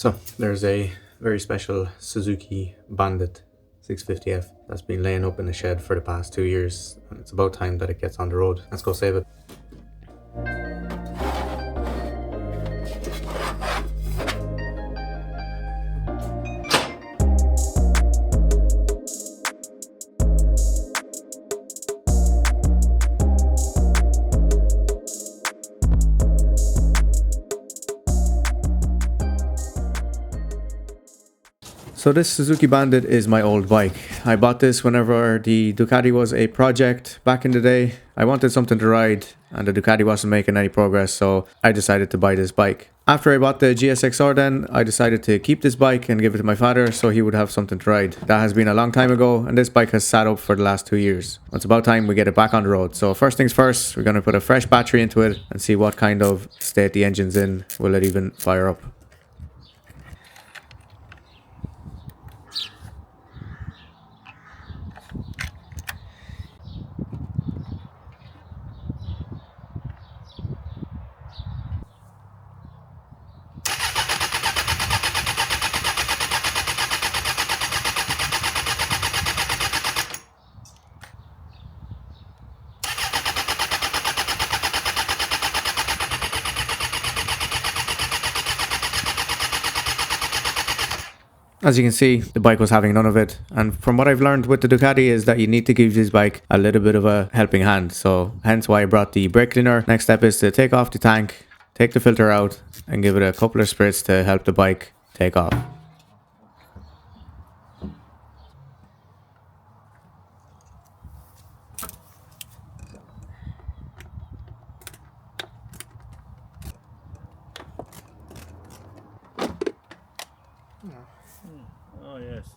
So there's a very special Suzuki Bandit 650F that's been laying up in the shed for the past 2 years, and it's about time that it gets on the road. Let's go save it. So this Suzuki Bandit is my old bike. I bought this whenever the Ducati was a project back in the day. I wanted something to ride and the Ducati wasn't making any progress, so I decided to buy this bike. After I bought the GSXR then, I decided to keep this bike and give it to my father so he would have something to ride. That has been a long time ago and this bike has sat up for the last 2 years. It's about time we get it back on the road. So first things first, we're going to put a fresh battery into it and see what kind of state the engine's in. Will it even fire up? As you can see, the bike was having none of it. And from what I've learned with the Ducati is that you need to give this bike a little bit of a helping hand. So hence why I brought the brake cleaner. Next step is to take off the tank, take the filter out and give it a couple of spritz to help the bike take off. Oh, yes.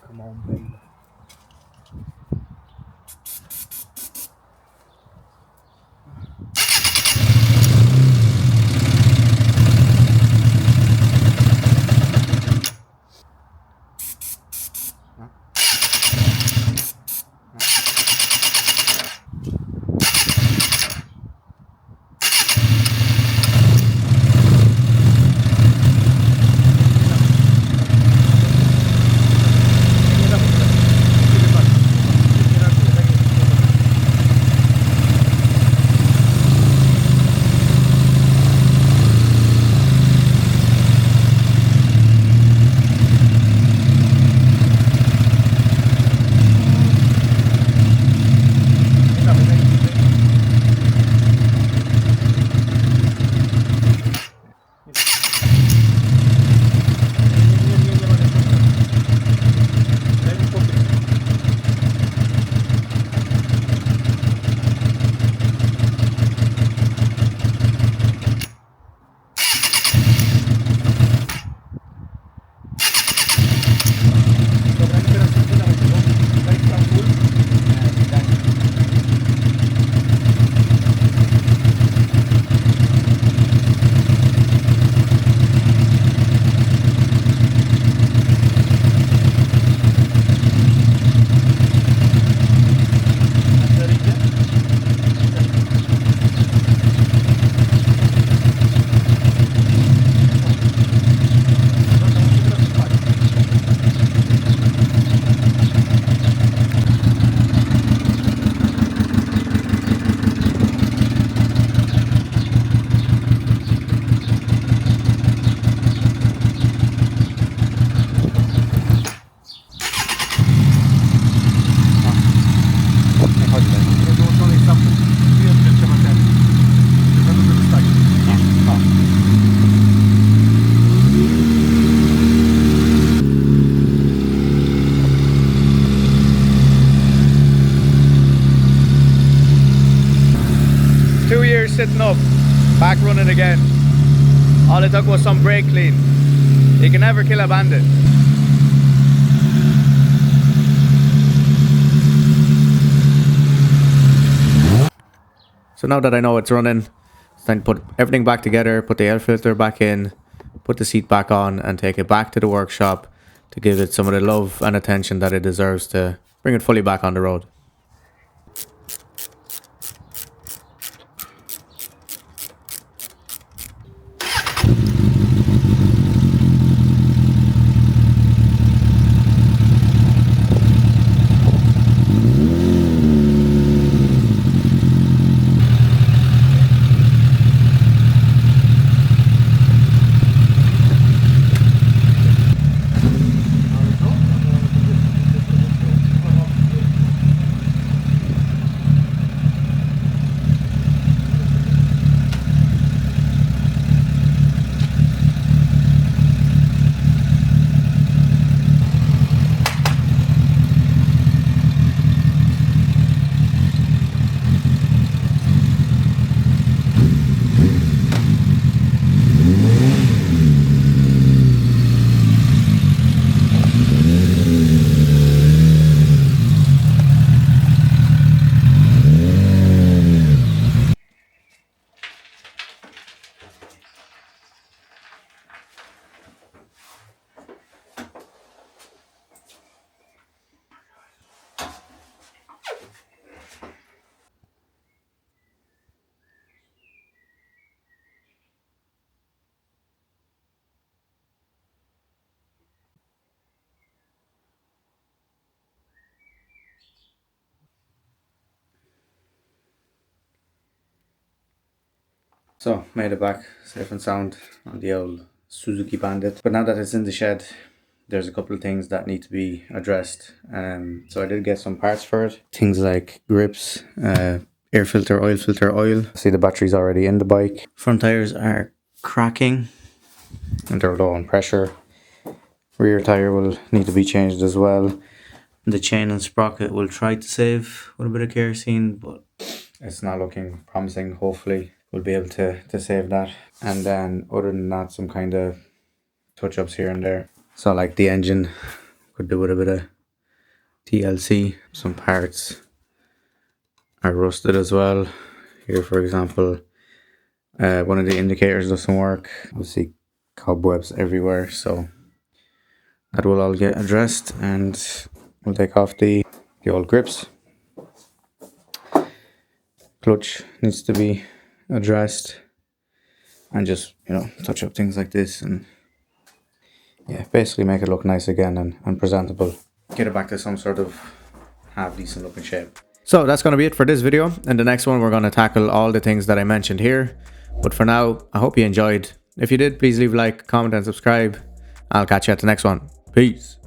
Come on, baby. Sitting up, back running again. All it took was some brake clean. You can never kill a bandit. So now that I know it's running, it's time to put everything back together, put the air filter back in, put the seat back on, and take it back to the workshop to give it some of the love and attention that it deserves to bring it fully back on the road. So, made it back safe and sound on the old Suzuki Bandit. But now that it's in the shed, there's a couple of things that need to be addressed. So I did get some parts for it. Things like grips, air filter, oil. See, the battery's already in the bike. Front tires are cracking and they're low on pressure. Rear tire will need to be changed as well. The chain and sprocket will try to save with a bit of kerosene, but it's not looking promising. Hopefully we'll be able to save that. And then other than that, some kind of touch-ups here and there. So like the engine, could do with a bit of TLC. Some parts are rusted as well. Here, for example, one of the indicators doesn't work. Obviously cobwebs everywhere, so that will all get addressed, and we'll take off the old grips. Clutch needs to be addressed, and just, you know, touch up things like this, and yeah, basically make it look nice again and presentable. Get it back to some sort of half decent looking shape. So that's going to be it for this video. In the next one, we're going to tackle all the things that I mentioned here. But for now, I hope you enjoyed. If you did, please leave a like, comment, and subscribe. I'll catch you at the next one. Peace.